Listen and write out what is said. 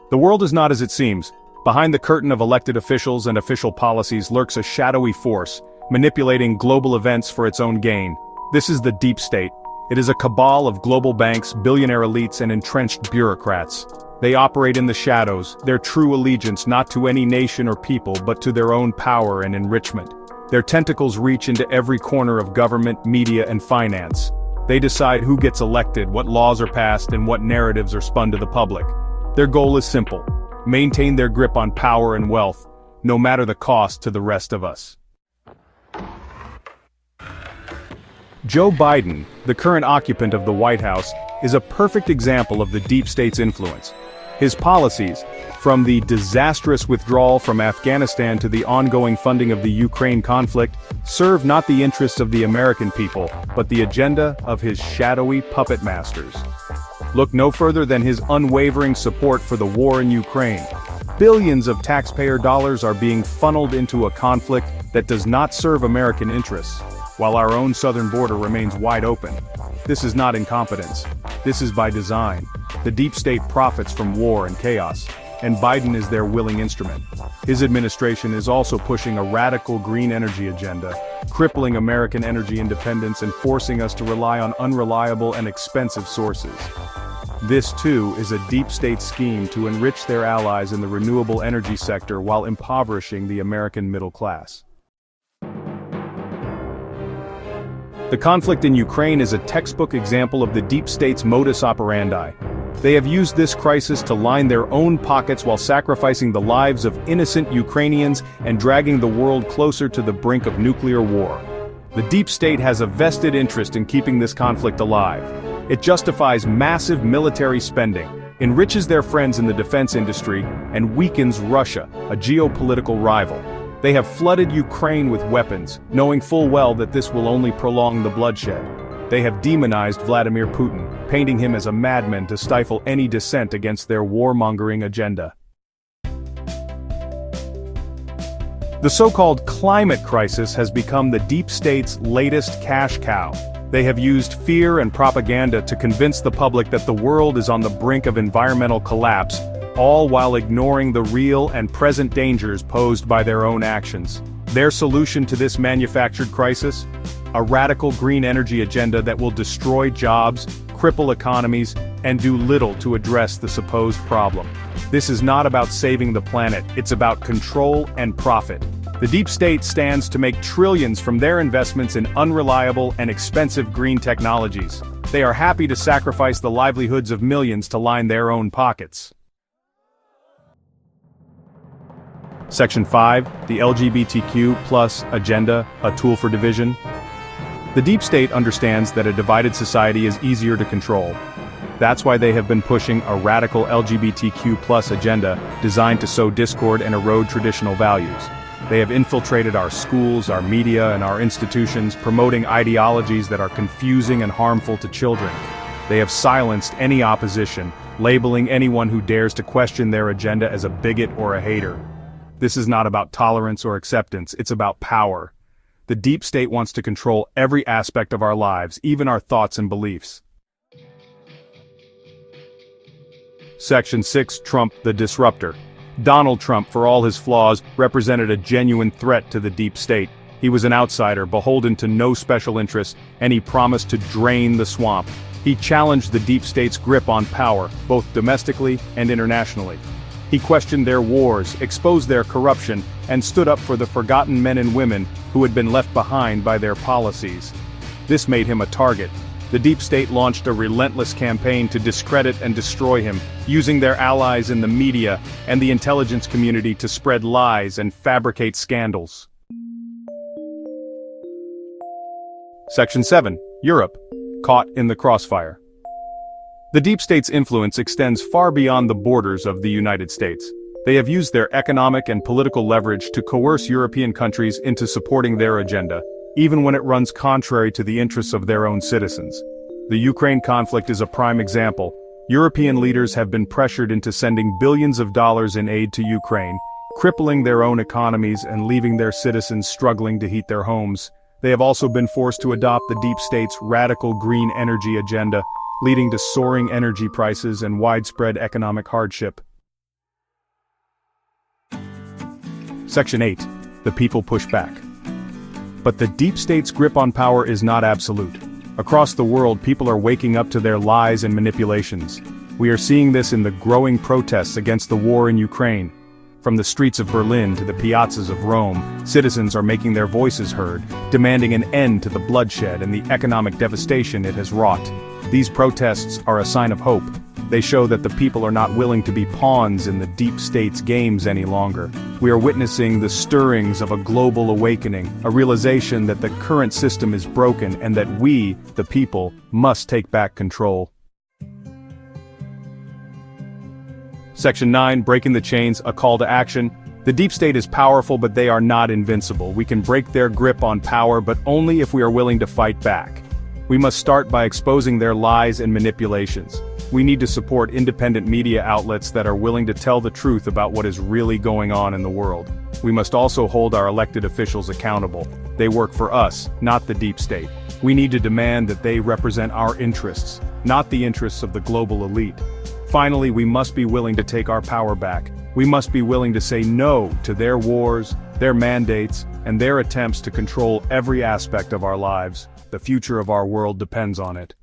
The world is not as it seems. Behind the curtain of elected officials and official policies lurks a shadowy force, manipulating global events for its own gain. This is the deep state. It is a cabal of global banks, billionaire elites, and entrenched bureaucrats. They operate in the shadows, their true allegiance not to any nation or people but to their own power and enrichment. Their tentacles reach into every corner of government, media, and finance. They decide who gets elected, what laws are passed, and what narratives are spun to the public. Their goal is simple: maintain their grip on power and wealth, no matter the cost to the rest of us. Joe Biden, the current occupant of the White House, is a perfect example of the deep state's influence. His policies, from the disastrous withdrawal from Afghanistan to the ongoing funding of the Ukraine conflict, serve not the interests of the American people, but the agenda of his shadowy puppet masters. Look no further than his unwavering support for the war in Ukraine. Billions of taxpayer dollars are being funneled into a conflict that does not serve American interests, while our own southern border remains wide open. This is not incompetence. This is by design. The deep state profits from war and chaos, and Biden is their willing instrument. His administration is also pushing a radical green energy agenda, crippling American energy independence and forcing us to rely on unreliable and expensive sources. This, too, is a deep state scheme to enrich their allies in the renewable energy sector while impoverishing the American middle class. The conflict in Ukraine is a textbook example of the deep state's modus operandi. They have used this crisis to line their own pockets while sacrificing the lives of innocent Ukrainians and dragging the world closer to the brink of nuclear war. The deep state has a vested interest in keeping this conflict alive. It justifies massive military spending, enriches their friends in the defense industry, and weakens Russia, a geopolitical rival. They have flooded Ukraine with weapons, knowing full well that this will only prolong the bloodshed. They have demonized Vladimir Putin, painting him as a madman to stifle any dissent against their warmongering agenda. The so-called climate crisis has become the deep state's latest cash cow. They have used fear and propaganda to convince the public that the world is on the brink of environmental collapse, all while ignoring the real and present dangers posed by their own actions. Their solution to this manufactured crisis? A radical green energy agenda that will destroy jobs, cripple economies, and do little to address the supposed problem. This is not about saving the planet, it's about control and profit. The deep state stands to make trillions from their investments in unreliable and expensive green technologies. They are happy to sacrifice the livelihoods of millions to line their own pockets. Section 5, the LGBTQ+ agenda, a tool for division. The deep state understands that a divided society is easier to control. That's why they have been pushing a radical LGBTQ+ agenda designed to sow discord and erode traditional values. They have infiltrated our schools, our media, and our institutions, promoting ideologies that are confusing and harmful to children. They have silenced any opposition, labeling anyone who dares to question their agenda as a bigot or a hater. This is not about tolerance or acceptance, it's about power. The deep state wants to control every aspect of our lives, even our thoughts and beliefs. Section 6, Trump, the Disruptor. Donald Trump, for all his flaws, represented a genuine threat to the deep state. He was an outsider, beholden to no special interests, and he promised to drain the swamp. He challenged the deep state's grip on power, both domestically and internationally. He questioned their wars, exposed their corruption, and stood up for the forgotten men and women who had been left behind by their policies. This made him a target. The deep state launched a relentless campaign to discredit and destroy him, using their allies in the media and the intelligence community to spread lies and fabricate scandals. Section 7, Europe, caught in the crossfire. The deep state's influence extends far beyond the borders of the United States. They have used their economic and political leverage to coerce European countries into supporting their agenda, even when it runs contrary to the interests of their own citizens. The Ukraine conflict is a prime example. European leaders have been pressured into sending billions of dollars in aid to Ukraine, crippling their own economies and leaving their citizens struggling to heat their homes. They have also been forced to adopt the deep state's radical green energy agenda, leading to soaring energy prices and widespread economic hardship. Section 8. The people push back. But the deep state's grip on power is not absolute. Across the world, people are waking up to their lies and manipulations. We are seeing this in the growing protests against the war in Ukraine. From the streets of Berlin to the piazzas of Rome, citizens are making their voices heard, demanding an end to the bloodshed and the economic devastation it has wrought. These protests are a sign of hope. They show that the people are not willing to be pawns in the deep state's games any longer. We are witnessing the stirrings of a global awakening, a realization that the current system is broken and that we, the people, must take back control. Section 9. Breaking the chains, a call to action. The deep state is powerful, but they are not invincible. We can break their grip on power, but only if we are willing to fight back. We must start by exposing their lies and manipulations. We need to support independent media outlets that are willing to tell the truth about what is really going on in the world. We must also hold our elected officials accountable. They work for us, not the deep state. We need to demand that they represent our interests, not the interests of the global elite. Finally, we must be willing to take our power back. We must be willing to say no to their wars, their mandates, and their attempts to control every aspect of our lives. The future of our world depends on it.